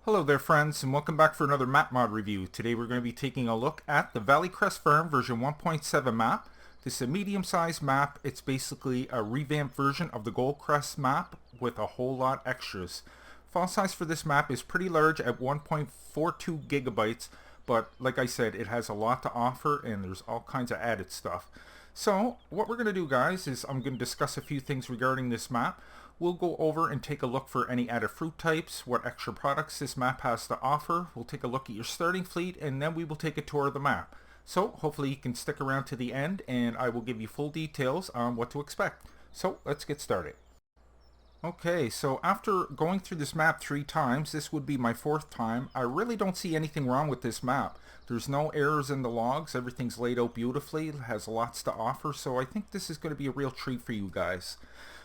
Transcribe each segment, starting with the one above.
Hello there friends, and welcome back for another map mod review. Today we're going to be taking a look at the Valley Crest Farm version 1.7 map. This is a medium-sized map. It's basically a revamped version of the Gold Crest map with a whole lot extras. File size for this map is pretty large at 1.42 gigabytes, but like I said, it has a lot to offer and there's all kinds of added stuff. So what we're going to do, guys, is I'm going to discuss a few things regarding this map. We'll go over and take a look for any added fruit types, what extra products this map has to offer. We'll take a look at your starting fleet, and then we will take a tour of the map. So hopefully you can stick around to the end, and I will give you full details on what to expect. So let's get started. Okay, so after going through this map 3 times, this would be my 4th time. I really don't see anything wrong with this map. There's no errors in the logs. Everything's laid out beautifully. It has lots to offer, so I think this is going to be a real treat for you guys.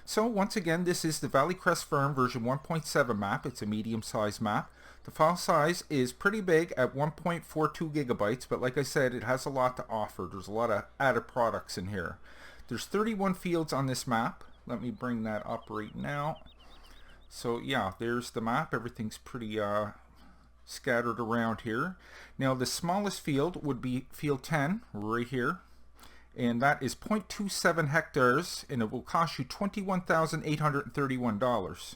So once again, this is the Valley Crest Farm version 1.7 map. It's a medium-sized map. The file size is pretty big at 1.42 gigabytes, but like I said, it has a lot to offer. There's a lot of added products in here. There's 31 fields on this map. Let me bring that up right now. So yeah, there's the map. Everything's pretty scattered around here. Now the smallest field would be field 10 right here, and that is 0.27 hectares, and it will cost you $21,831.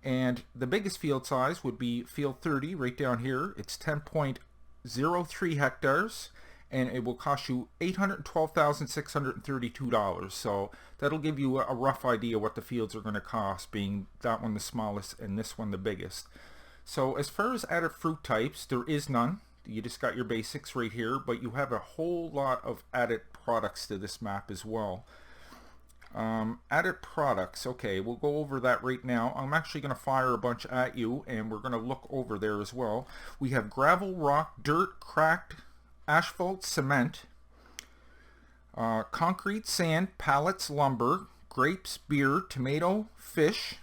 And the biggest field size would be field 30 right down here. It's 10.03 hectares, and it will cost you $812,632. So that'll give you a rough idea what the fields are going to cost, being that one the smallest and this one the biggest. So as far as added fruit types, there is none. You just got your basics right here, but you have a whole lot of added products to this map as well. Added products, okay, we'll go over that right now. I'm actually going to fire a bunch at you, and we're going to look over there as well. We have gravel, rock, dirt, cracked, asphalt, cement, concrete, sand, pallets, lumber, grapes, beer, tomato, fish,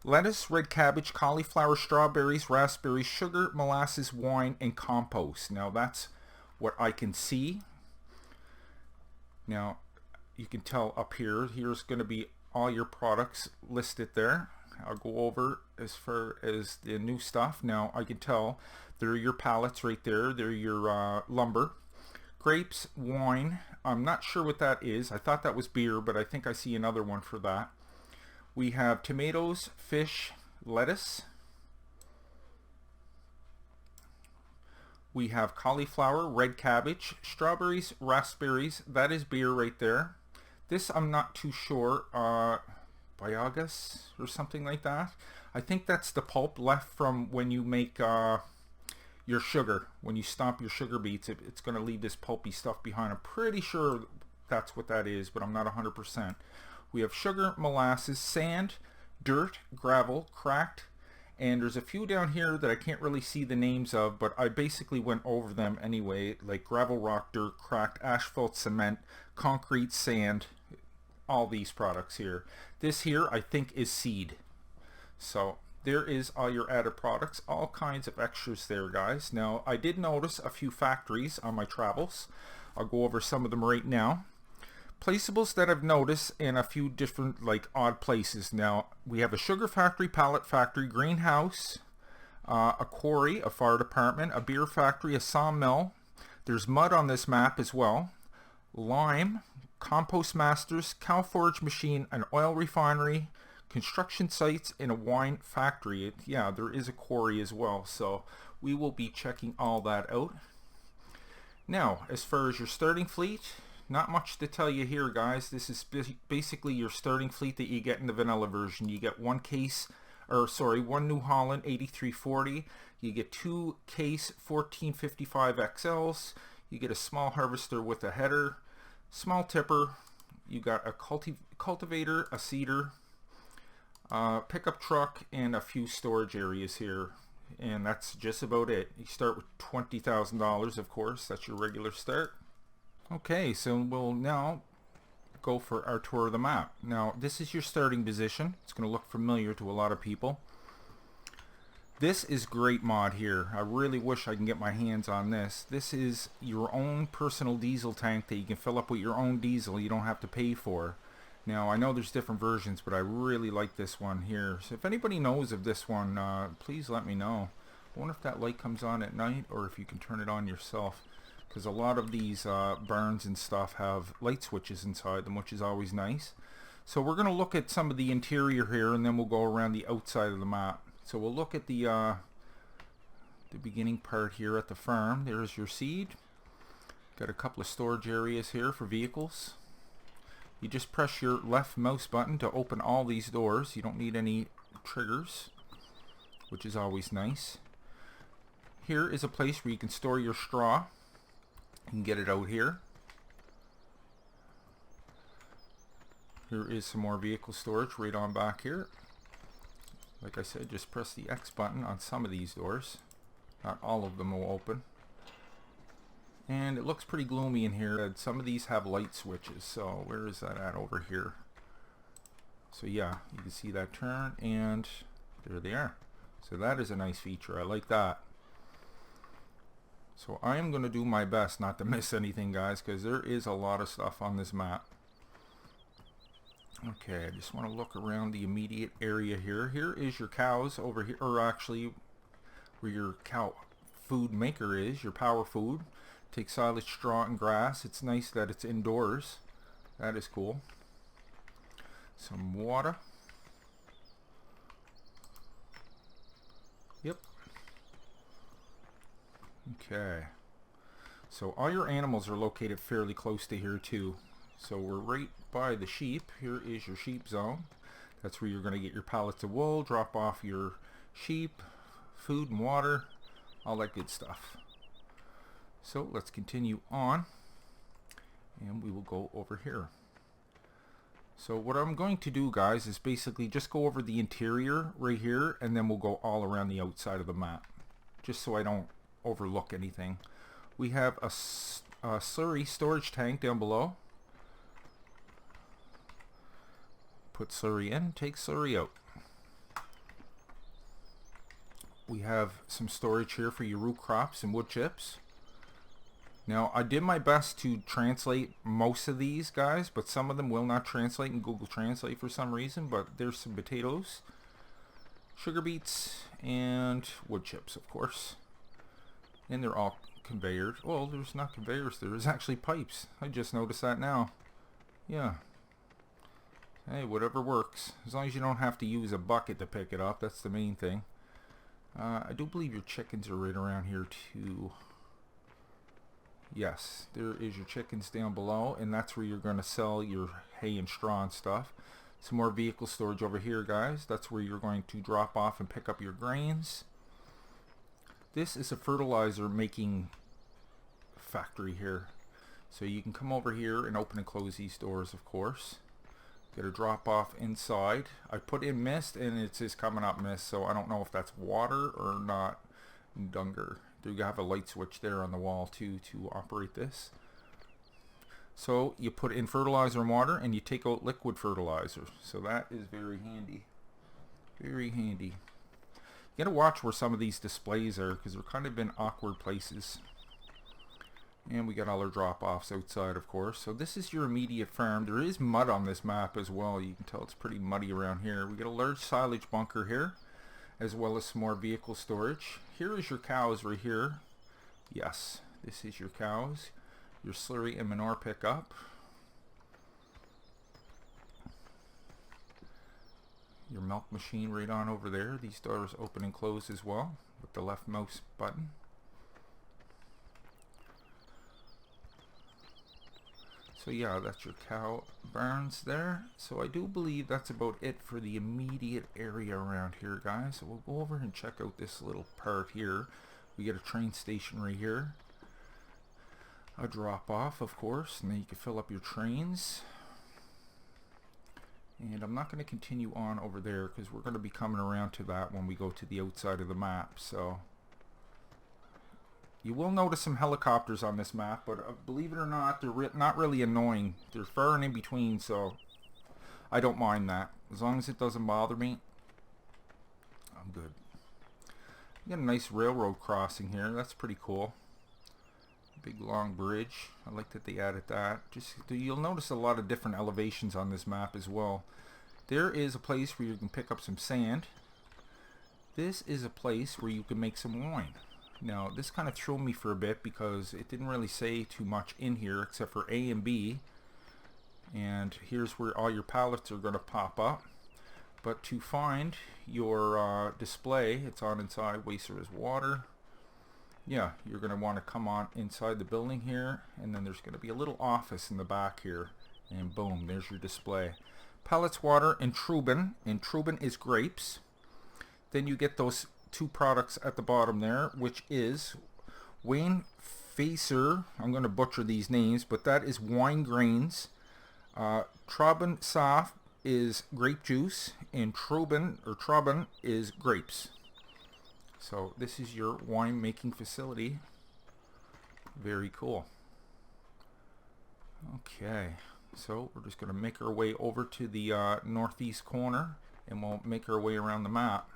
lettuce, red cabbage, cauliflower, strawberries, raspberries, sugar, molasses, wine, and compost. Now that's what I can see. Now you can tell up here, here's going to be all your products listed there. I'll go over as far as the new stuff. Now I can tell there are your pallets right there. They're your lumber. Grapes, wine. I'm not sure what that is. I thought that was beer, but I think I see another one for that. We have tomatoes, fish, lettuce. We have cauliflower, red cabbage, strawberries, raspberries. That is beer right there. This I'm not too sure. Biogas or something like that. I think that's the pulp left from when you make your sugar. When you stomp your sugar beets, it's going to leave this pulpy stuff behind. I'm pretty sure that's what that is, but I'm not 100%. We have sugar, molasses, sand, dirt, gravel, cracked, and there's a few down here that I can't really see the names of, but I basically went over them anyway, like gravel, rock, dirt, cracked, asphalt, cement, concrete, sand, all these products here. This here I think is seed. So there is all your added products, all kinds of extras there, guys. Now I did notice a few factories on my travels. I'll go over some of them right now. Placeables that I've noticed in a few different like odd places. Now we have a sugar factory, pallet factory, greenhouse, a quarry, a fire department, a beer factory, a sawmill. There's mud on this map as well. Lime, compost masters, cow forage machine, an oil refinery, construction sites, and a wine factory. Yeah, there is a quarry as well, so we will be checking all that out. Now as far as your starting fleet, not much to tell you here, guys. This is basically your starting fleet that you get in the vanilla version. You get one New Holland 8340. You get 2 case 1455 XLs. You get a small harvester with a header, small tipper. You got a cultivator, a seeder, pickup truck, and a few storage areas here. And that's just about it. You start with $20,000, of course. That's your regular start. Okay, so we'll now go for our tour of the map. Now, this is your starting position. It's going to look familiar to a lot of people. This is great mod here. I really wish I can get my hands on this. This is your own personal diesel tank that you can fill up with your own diesel. You don't have to pay for. Now, I know there's different versions, but I really like this one here. So if anybody knows of this one, please let me know. I wonder if that light comes on at night or if you can turn it on yourself, because a lot of these barns and stuff have light switches inside them, which is always nice. So we're going to look at some of the interior here, and then we'll go around the outside of the map. So we'll look at the beginning part here at the farm. There's your seed. Got a couple of storage areas here for vehicles. You just press your left mouse button to open all these doors. You don't need any triggers, which is always nice. Here is a place where you can store your straw. You can get it out here. Here is some more vehicle storage right on back here. Like I said, just press the X button on some of these doors. Not all of them will open. And it looks pretty gloomy in here. Some of these have light switches. So where is that at? Over here. So yeah, you can see that turn, and there they are. So that is a nice feature. I like that. So I am going to do my best not to miss anything, guys, because there is a lot of stuff on this map. Okay, I just want to look around the immediate area here. Here is your cows over here, or actually where your cow food maker is, your power food. Take silage, straw, and grass. It's nice that it's indoors. That is cool. Some water. Yep. Okay. So all your animals are located fairly close to here too. So we're right by the sheep. Here is your sheep zone. That's where you're going to get your pallets of wool, drop off your sheep, food and water, all that good stuff. So let's continue on, and we will go over here. So what I'm going to do, guys, is basically just go over the interior right here, and then we'll go all around the outside of the map, just so I don't overlook anything. We have a slurry storage tank down below. Put slurry in, take slurry out. We have some storage here for your root crops and wood chips. Now, I did my best to translate most of these, guys, but some of them will not translate in Google Translate for some reason. But there's some potatoes, sugar beets, and wood chips, of course. And they're all conveyored. Well, there's not conveyors, there's actually pipes. I just noticed that now. Yeah. Hey, whatever works. As long as you don't have to use a bucket to pick it up, that's the main thing. I do believe your chickens are right around here too. Yes, there is your chickens down below, and that's where you're going to sell your hay and straw and stuff. Some more vehicle storage over here, guys. That's where you're going to drop off and pick up your grains. This is a fertilizer making factory here. So you can come over here and open and close these doors, of course. Get a drop off inside. I put in mist, and it says coming up mist, so I don't know if that's water or not. Dunger. You have a light switch there on the wall too to operate this. So you put in fertilizer and water, and you take out liquid fertilizer. So that is very handy. Very handy. You gotta watch where some of these displays are, because they're kind of in awkward places. And we got all our drop-offs outside, of course. So this is your immediate farm. There is mud on this map as well. You can tell it's pretty muddy around here. We got a large silage bunker here, as well as some more vehicle storage. Here is your cows right here. Yes, this is your cows. Your slurry and manure pickup. Your milk machine right on over there. These doors open and close as well with the left mouse button. So yeah, that's your cow barns there. So I do believe that's about it for the immediate area around here, guys. So we'll go over and check out this little part here. We get a train station right here. A drop off, of course, and then you can fill up your trains. And I'm not going to continue on over there because we're going to be coming around to that when we go to the outside of the map. So you will notice some helicopters on this map, but believe it or not, they're not really annoying. They're far and in between, so I don't mind that. As long as it doesn't bother me, I'm good. You got a nice railroad crossing here. That's pretty cool. Big long bridge. I like that they added that. You'll notice a lot of different elevations on this map as well. There is a place where you can pick up some sand. this is a place where you can make some wine. Now this kind of threw me for a bit because it didn't really say too much in here except for A and B, and here's where all your pallets are going to pop up. But to find your display, it's on inside waster as water. Yeah, you're going to want to come on inside the building here, and then there's going to be a little office in the back here, and boom, there's your display. Pallets, water, and Trubin is grapes. Then you get those two products at the bottom there, which is Wayne Facer. I'm going to butcher these names, but that is wine grains. Trauben Saft is grape juice, and Trauben is grapes. So this is your wine making facility. Very cool. Okay, so we're just going to make our way over to the northeast corner, and we'll make our way around the map.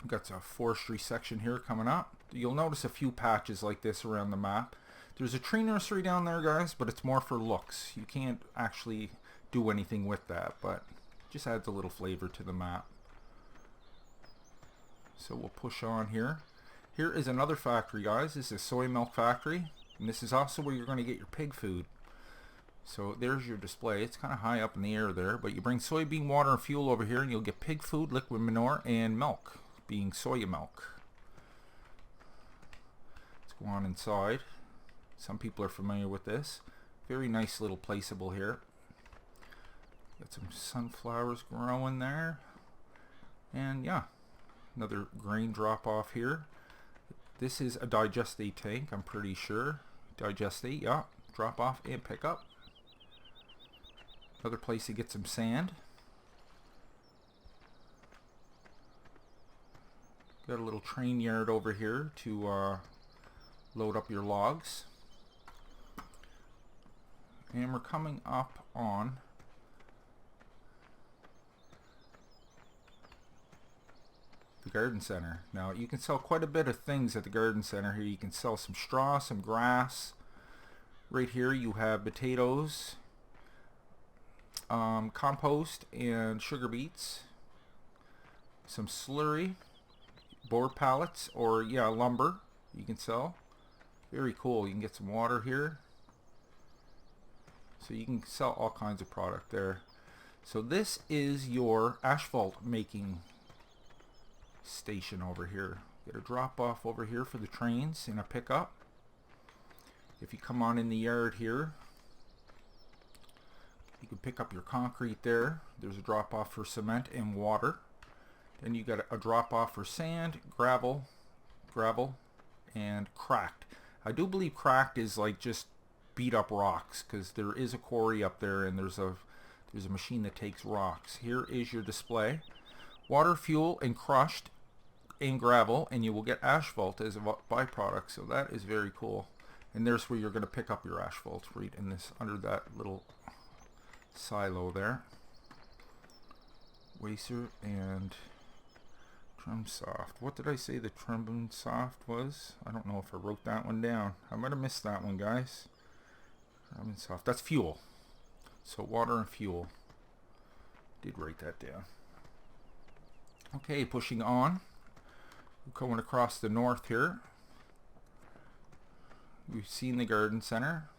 We've got a forestry section here coming up. You'll notice a few patches like this around the map. There's a tree nursery down there, guys, but it's more for looks. You can't actually do anything with that, but it just adds a little flavor to the map. So we'll push on here. Here is another factory, guys. This is a soy milk factory, and this is also where you're going to get your pig food. So there's your display. It's kind of high up in the air there, but you bring soybean water and fuel over here, and you'll get pig food, liquid manure, and milk, being soya milk. Let's go on inside. Some people are familiar with this. Very nice little placeable here. Got some sunflowers growing there, and yeah, another grain drop off here. This is a digestate tank, I'm pretty sure. Digestate, yeah. Drop off and pick up. Another place to get some sand. Got a little train yard over here to load up your logs. And we're coming up on the garden center. Now you can sell quite a bit of things at the garden center here. You can sell some straw, some grass. Right here you have potatoes, compost, and sugar beets. Some slurry, board pallets, or yeah, lumber you can sell. Very cool. You can get some water here. So you can sell all kinds of product there. So this is your asphalt making station over here. Get a drop off over here for the trains and a pickup. If you come on in the yard here, you can pick up your concrete there. There's a drop off for cement and water. Then you got a drop off for sand, gravel, and cracked. I do believe cracked is like just beat up rocks, because there is a quarry up there, and there's a machine that takes rocks. Here is your display. Water, fuel, and crushed and gravel, and you will get asphalt as a byproduct. So that is very cool. And there's where you're going to pick up your asphalt, right in this, under that little silo there. Waster and Trim Soft. What did I say the Trim Soft was? I don't know if I wrote that one down. I might have missed that one, guys. Trim Soft. That's fuel. So water and fuel. Did write that down. Okay, pushing on. We're going across the north here. We've seen the garden center.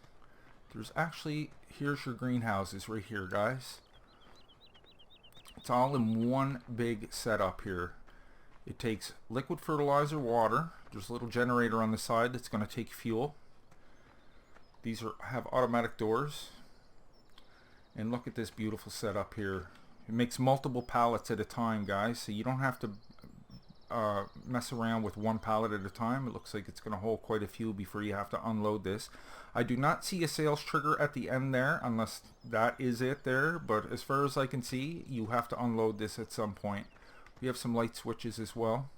There's actually, here's your greenhouses right here, guys. It's all in one big setup here. It takes liquid fertilizer, water. There's a little generator on the side that's going to take fuel. These have automatic doors. And look at this beautiful setup here. It makes multiple pallets at a time, guys, so you don't have to mess around with one pallet at a time. It looks like it's going to hold quite a few before you have to unload this. I do not see a sales trigger at the end there, unless that is it there, but as far as I can see, you have to unload this at some point. We have some light switches as well.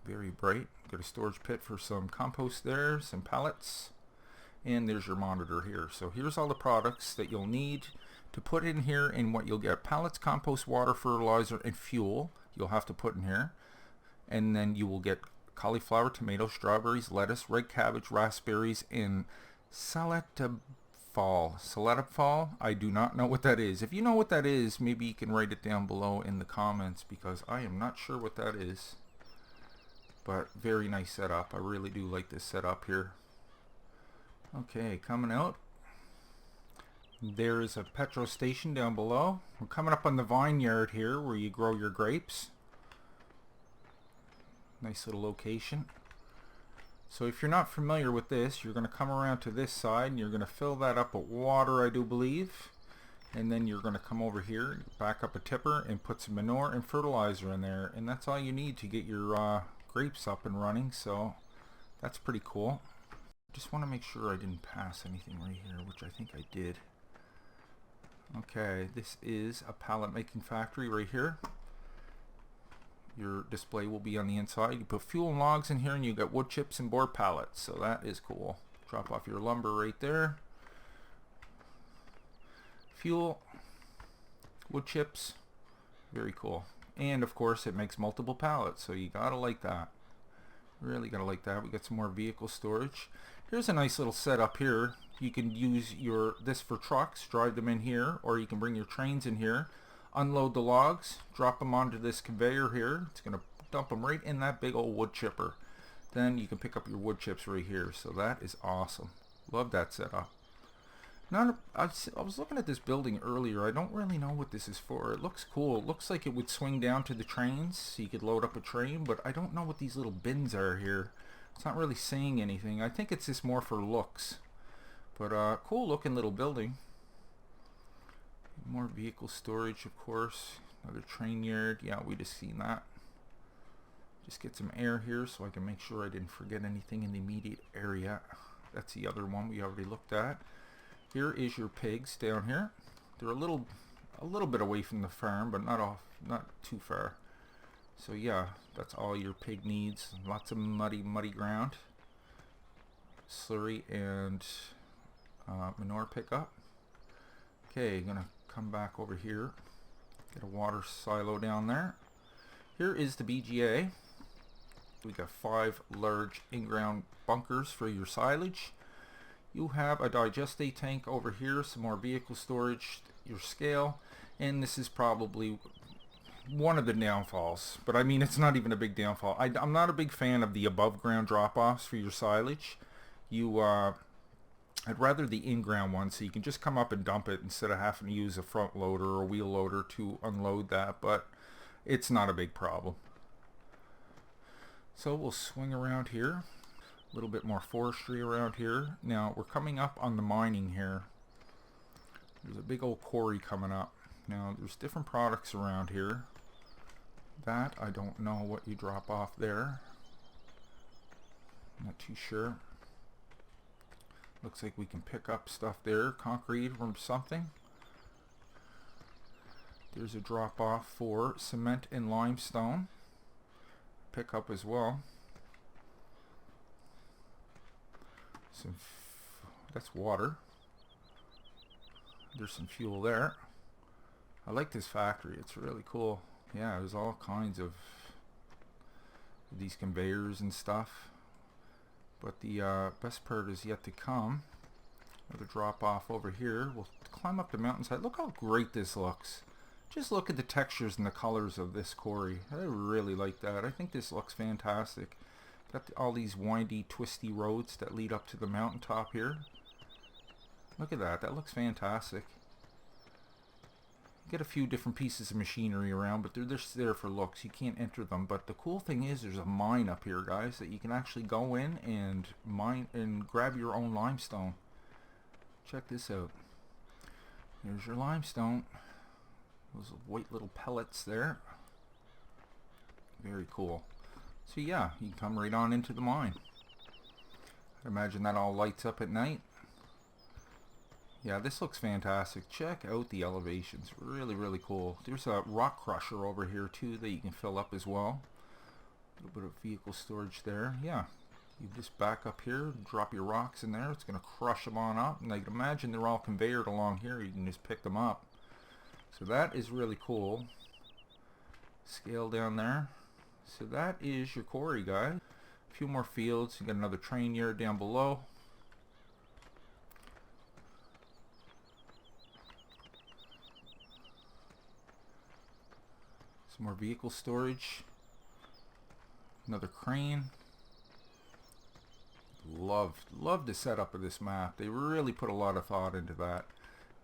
Very bright. Got a storage pit for some compost there, some pallets, and there's your monitor here. So here's all the products that you'll need to put in here, and what you'll get: pallets, compost, water, fertilizer, and fuel you'll have to put in here. And then you will get cauliflower, tomatoes, strawberries, lettuce, red cabbage, raspberries, and salad fall. I do not know what that is. If you know what that is, maybe you can write it down below in the comments, because I am not sure what that is. But very nice setup. I really do like this setup here. Okay, coming out. There is a petrol station down below. We're coming up on the vineyard here where you grow your grapes. Nice little location. So if you're not familiar with this, you're going to come around to this side and you're going to fill that up with water, I do believe. And then you're going to come over here, back up a tipper and put some manure and fertilizer in there. And that's all you need to get your grapes up and running. So that's pretty cool. Just want to make sure I didn't pass anything right here, which I think I did. Okay, this is a pallet making factory right here. Your display will be on the inside. You put fuel and logs in here and you got wood chips and board pallets, so that is cool. Drop off your lumber right there. Fuel, wood chips, very cool. And of course it makes multiple pallets, so you gotta like that. Really gotta like that. We got some more vehicle storage. Here's a nice little setup here. You can use this for trucks, drive them in here, or you can bring your trains in here, unload the logs, drop them onto this conveyor here. It's going to dump them right in that big old wood chipper. Then you can pick up your wood chips right here. So that is awesome. Love that setup. I was looking at this building earlier. I don't really know what this is for. It looks cool. It looks like it would swing down to the trains, so you could load up a train, but I don't know what these little bins are here. It's not really saying anything. I think it's just more for looks. But cool looking little building. More vehicle storage, of course. Another train yard. Yeah, we just seen that. Just get some air here so I can make sure I didn't forget anything in the immediate area. That's the other one we already looked at. Here is your pigs down here. They're a little bit away from the farm, but not too far. So yeah, that's all your pig needs. Lots of muddy ground. Slurry and manure pickup. Okay, gonna come back over here. Get a water silo down there. Here is the BGA. We got 5 large in-ground bunkers for your silage. You have a digestate tank over here, some more vehicle storage, your scale, and this is probably one of the downfalls, but I mean it's not even a big downfall. I'm not a big fan of the above ground drop-offs for your silage. I'd rather the in-ground one, so you can just come up and dump it instead of having to use a front loader or a wheel loader to unload that, but it's not a big problem. So we'll swing around here. A little bit more forestry around here. Now we're coming up on the mining here. There's a big old quarry coming up. Now there's different products around here. That I don't know what you drop off there. Not too sure. Looks like we can pick up stuff there. Concrete from something. There's a drop off for cement and limestone. Pick up as well. That's water. There's some fuel there. I like this factory. It's really cool. Yeah, there's all kinds of these conveyors and stuff. But the best part is yet to come. Another drop off over here. We'll climb up the mountainside. Look how great this looks. Just look at the textures and the colors of this quarry. I really like that. I think this looks fantastic. Got all these windy, twisty roads that lead up to the mountaintop here. Look at that. That looks fantastic. Get a few different pieces of machinery around, but they're just there for looks. You can't enter them. But the cool thing is there's a mine up here, guys, that you can actually go in and mine and grab your own limestone. Check this out. Here's your limestone. Those white little pellets there. Very cool. So yeah, you can come right on into the mine. I imagine that all lights up at night. Yeah, this looks fantastic. Check out the elevations. Really, really cool. There's a rock crusher over here too that you can fill up as well. A little bit of vehicle storage there. Yeah, you just back up here, drop your rocks in there. It's going to crush them on up. And I can imagine they're all conveyored along here. You can just pick them up. So that is really cool. Scale down there. So that is your quarry, guys. A few more fields. You got another train yard down below. Some more vehicle storage. Another crane. Love the setup of this map. They really put a lot of thought into that.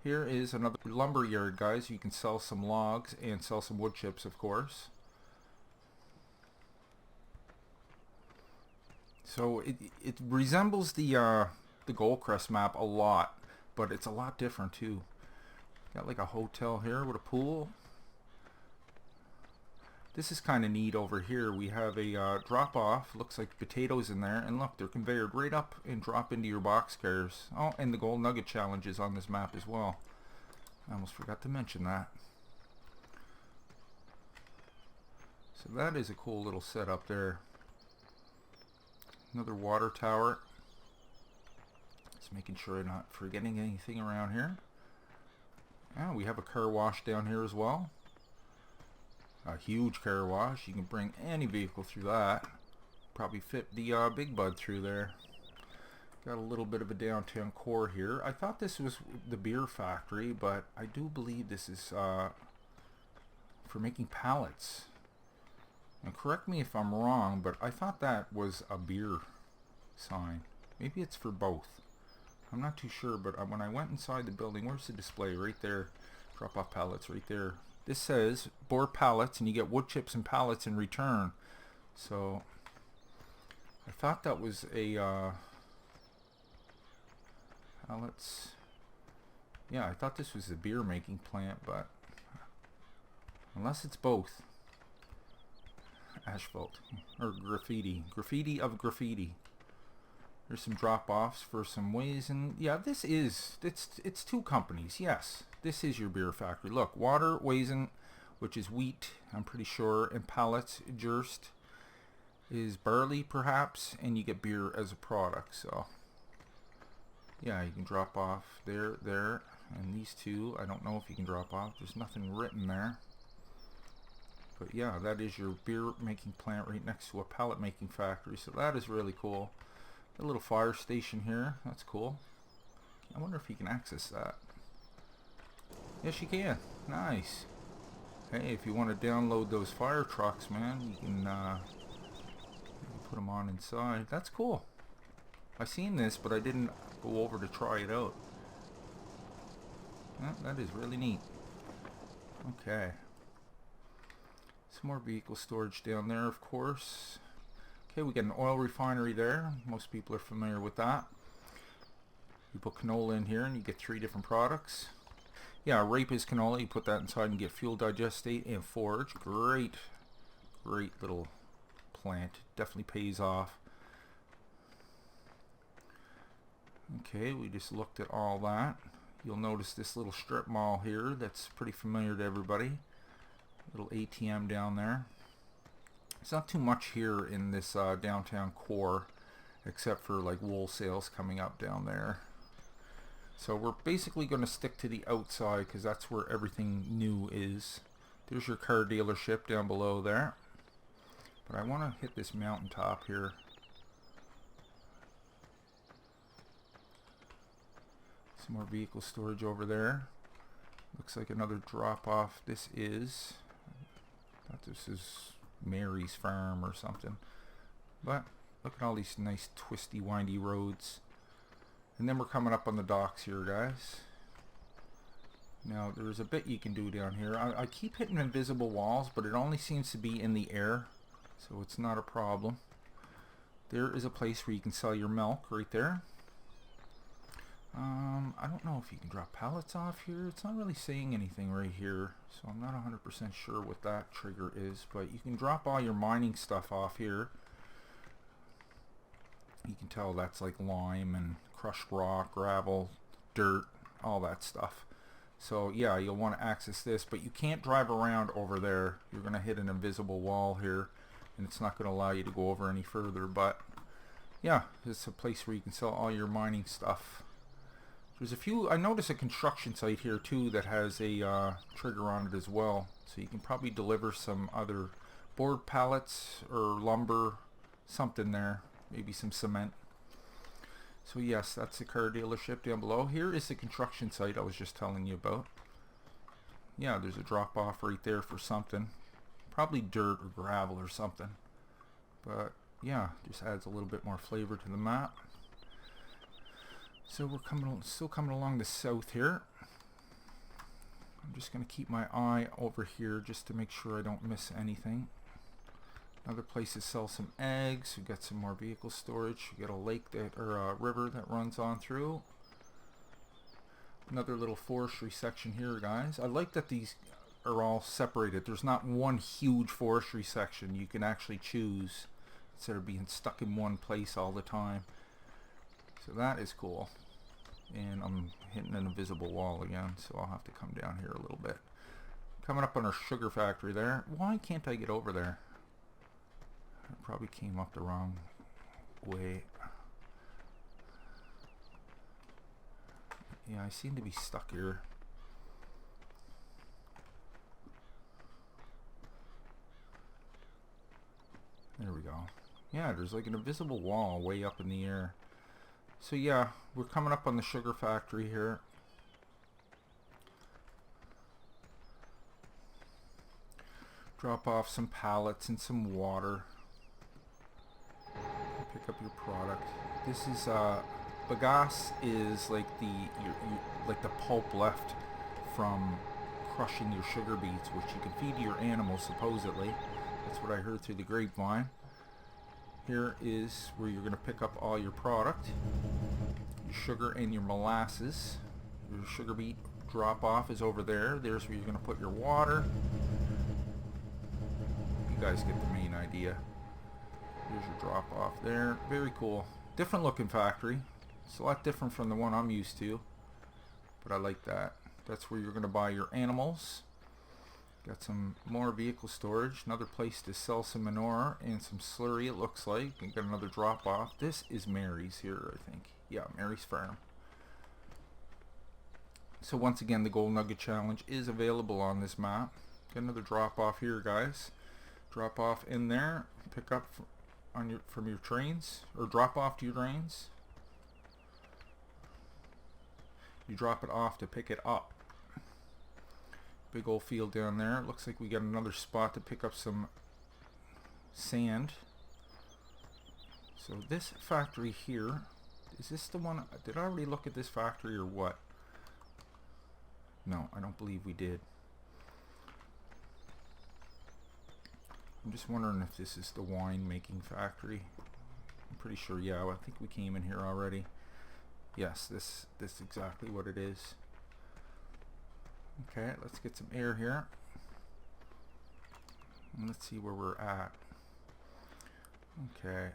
Here is another lumber yard, guys. You can sell some logs and sell some wood chips, of course. So it resembles the Gold Crest map a lot, but it's a lot different too. Got like a hotel here with a pool. This is kind of neat over here. We have a drop off. Looks like potatoes in there, and look, they're conveyored right up and drop into your boxcars. Oh, and the gold nugget challenge is on this map as well. I almost forgot to mention that. So that is a cool little setup there. Another water tower. Just making sure I'm not forgetting anything around here. Yeah, we have a car wash down here as well. A huge car wash. You can bring any vehicle through that. Probably fit the Big Bud through there. Got a little bit of a downtown core here. I thought this was the beer factory, but I do believe this is for making pallets. And correct me if I'm wrong, but I thought that was a beer sign. Maybe it's for both. I'm not too sure, but when I went inside the building, where's the display? Right there. Drop off pallets right there. This says board pallets, and you get wood chips and pallets in return. So I thought that was a pallets. Yeah, I thought this was a beer making plant, but unless it's both. Asphalt or graffiti. Graffiti of graffiti. There's some drop-offs for some ways, and yeah, it's two companies. Yes, this is your beer factory. Look, water, Weizen, which is wheat, I'm pretty sure, and pallets, Gerst, is barley perhaps, and you get beer as a product. So yeah, you can drop off there, and these two, I don't know if you can drop off. There's nothing written there. But yeah, that is your beer making plant right next to a pallet making factory. So that is really cool. A little fire station here. That's cool. I wonder if you can access that. Yes, you can. Nice. Hey, if you want to download those fire trucks, man, you can put them on inside. That's cool. I've seen this, but I didn't go over to try it out. Yeah, that is really neat. Okay. Some more vehicle storage down there, of course. Okay, we got an oil refinery there. Most people are familiar with that. You put canola in here and you get 3 different products. Yeah, rape is canola. You put that inside and get fuel digestate and forage. Great little plant. Definitely pays off. Okay, we just looked at all that. You'll notice this little strip mall here. That's pretty familiar to everybody. Little ATM down there. It's not too much here in this downtown core, except for like wool sales coming up down there. So we're basically going to stick to the outside because that's where everything new is. There's your car dealership down below there. But I want to hit this mountaintop here. Some more vehicle storage over there. Looks like another drop off. This is Mary's farm or something, but look at all these nice twisty windy roads. And then we're coming up on the docks here, guys. Now there's a bit you can do down here. I keep hitting invisible walls, but it only seems to be in the air, so it's not a problem. There is a place where you can sell your milk right there. I don't know if you can drop pallets off here. It's not really saying anything right here, so I'm not 100% sure what that trigger is, but you can drop all your mining stuff off here. You can tell that's like lime and crushed rock, gravel, dirt, all that stuff. So yeah, you'll want to access this, but you can't drive around over there. You're going to hit an invisible wall here, and it's not going to allow you to go over any further. But yeah, it's a place where you can sell all your mining stuff. There's a few. I noticed a construction site here too that has a trigger on it as well, so you can probably deliver some other board pallets or lumber, something there, maybe some cement. So yes, that's the car dealership down below. Here is the construction site I was just telling you about. Yeah, there's a drop off right there for something, Probably dirt or gravel or something. But yeah, just adds a little bit more flavor to the map. So we're still coming along the south here. I'm just going to keep my eye over here just to make sure I don't miss anything. Another place to sell some eggs. We've got some more vehicle storage. We got a lake that, or a river that runs on through. Another little forestry section here, guys. I like that these are all separated. There's not one huge forestry section. You can actually choose instead of being stuck in one place all the time. So that is cool. And I'm hitting an invisible wall again, so I'll have to come down here a little bit. Coming up on our sugar factory there. Why can't I get over there? I probably came up the wrong way. Yeah, I seem to be stuck here. There we go. Yeah, there's like an invisible wall way up in the air. So yeah, we're coming up on the sugar factory here. Drop off some pallets and some water. Pick up your product. This is bagasse is like like the pulp left from crushing your sugar beets, which you can feed to your animals supposedly. That's what I heard through the grapevine. Here is where you're going to pick up all your product, your sugar and your molasses. Your sugar beet drop off is over there. There's where you're going to put your water. You guys get the main idea. Here's your drop off there. Very cool. Different looking factory. It's a lot different from the one I'm used to, but I like that. That's where you're going to buy your animals. Got some more vehicle storage. Another place to sell some manure and some slurry, it looks like. And got another drop off. This is Mary's here, I think. Yeah, Mary's Farm. So once again, the Gold Nugget Challenge is available on this map. Got another drop off here, guys. Drop off in there. Pick up from your trains, or drop off to your trains. You drop it off to pick it up. Big old field down there. Looks like we got another spot to pick up some sand. So this factory here, is this the one? Did I already look at this factory or what? No, I don't believe we did. I'm just wondering if this is the wine making factory. I'm pretty sure, yeah, I think we came in here already. Yes, this is exactly what it is. Okay, let's get some air here. And let's see where we're at. Okay.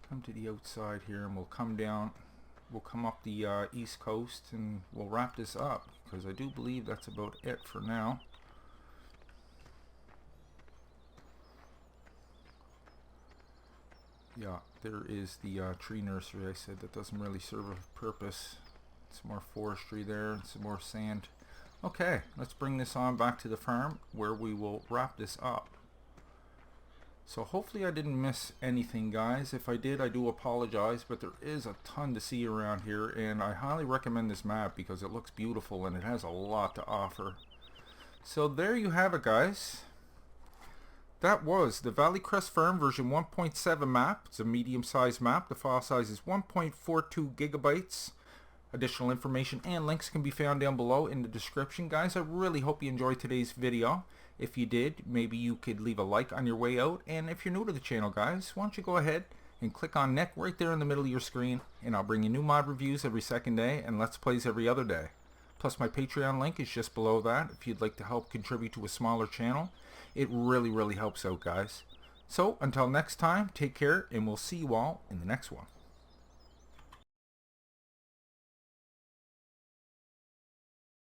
Come to the outside here and we'll come down. We'll come up the east coast and we'll wrap this up, because I do believe that's about it for now. Yeah, there is the tree nursery I said that doesn't really serve a purpose. Some more forestry there and some more sand. Okay, let's bring this on back to the farm where we will wrap this up. So hopefully I didn't miss anything, guys. If I did, I do apologize, but there is a ton to see around here, and I highly recommend this map because it looks beautiful and it has a lot to offer. So there you have it, guys. That was the Valley Crest Farm version 1.7 map. It's a medium-sized map. The file size is 1.42 gigabytes. Additional information and links can be found down below in the description. Guys, I really hope you enjoyed today's video. If you did, maybe you could leave a like on your way out. And if you're new to the channel, guys, why don't you go ahead and click on neck right there in the middle of your screen, and I'll bring you new mod reviews every second day and Let's Plays every other day. Plus my Patreon link is just below that if you'd like to help contribute to a smaller channel. It really helps out, guys. So until next time, take care, and we'll see you all in the next one.